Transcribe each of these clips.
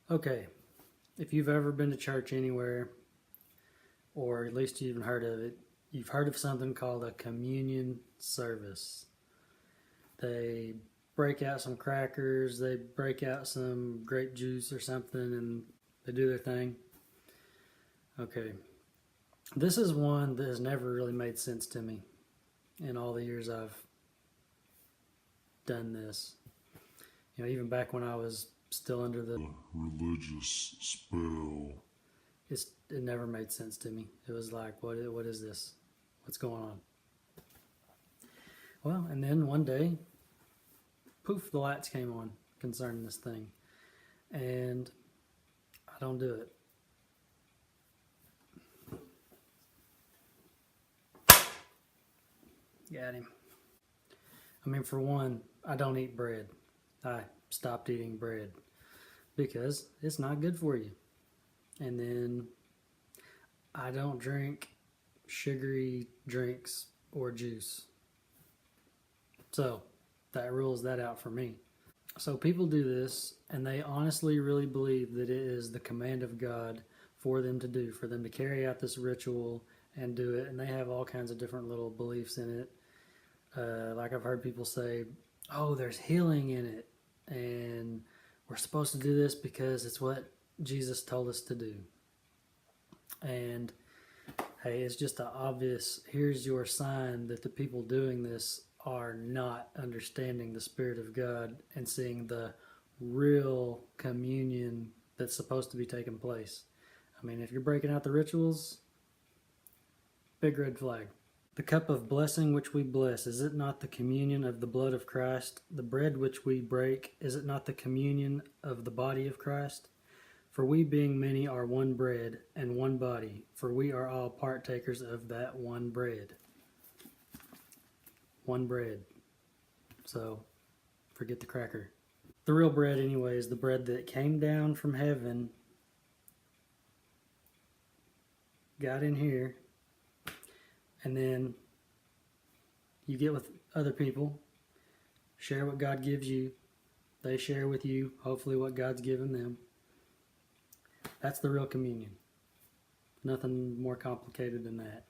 Okay, if you've ever been to church anywhere, or at least you've heard of it, you've heard of something called a communion service. They break out some crackers, they break out some grape juice or something, and they do their thing. Okay, this is one that has never really made sense to me in all the years I've done this. You know, even back when I was still under the religious spell. It never made sense to me. It was like, what is this? What's going on? Well, and then one day, poof, the lights came on concerning this thing. And I don't do it. Got him. I mean, for one, I don't eat bread. I stopped eating bread because it's not good for you. And then I don't drink sugary drinks or juice. So that rules that out for me. So people do this and they honestly really believe that it is the command of God for them to do, for them to carry out this ritual and do it. And they have all kinds of different little beliefs in it. Like I've heard people say, oh, there's healing in it. And we're supposed to do this because it's what Jesus told us to do. And hey, it's just an obvious, here's your sign that the people doing this are not understanding the Spirit of God and seeing the real communion that's supposed to be taking place. I mean, if you're breaking out the rituals, big red flag. The cup of blessing which we bless, is it not the communion of the blood of Christ? The bread which we break, is it not the communion of the body of Christ? For we being many are one bread and one body, for we are all partakers of that one bread. One bread. So, forget the cracker. The real bread anyway is the bread that came down from heaven, got in here, and then you get with other people, share what God gives you, they share with you, hopefully what God's given them. That's the real communion. Nothing more complicated than that.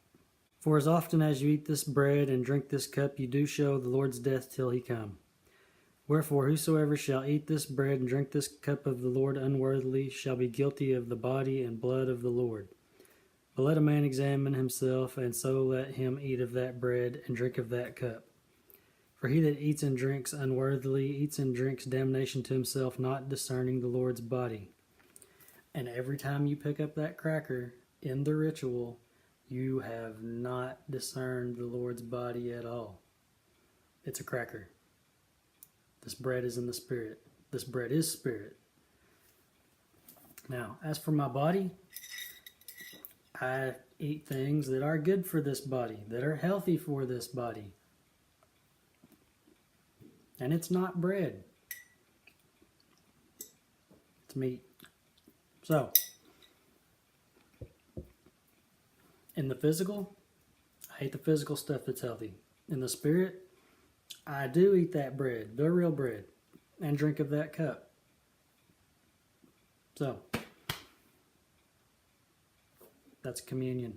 For as often as you eat this bread and drink this cup, you do show the Lord's death till he come. Wherefore whosoever shall eat this bread and drink this cup of the Lord unworthily shall be guilty of the body and blood of the Lord. But let a man examine himself, and so let him eat of that bread and drink of that cup. For he that eats and drinks unworthily eats and drinks damnation to himself, not discerning the Lord's body. And every time you pick up that cracker in the ritual, you have not discerned the Lord's body at all. It's a cracker. This bread is in the Spirit. This bread is Spirit. Now, as for my body, I eat things that are good for this body, that are healthy for this body. And it's not bread. It's meat. So, in the physical, I hate the physical stuff that's healthy. In the spirit, I do eat that bread, the real bread, and drink of that cup. So, that's communion.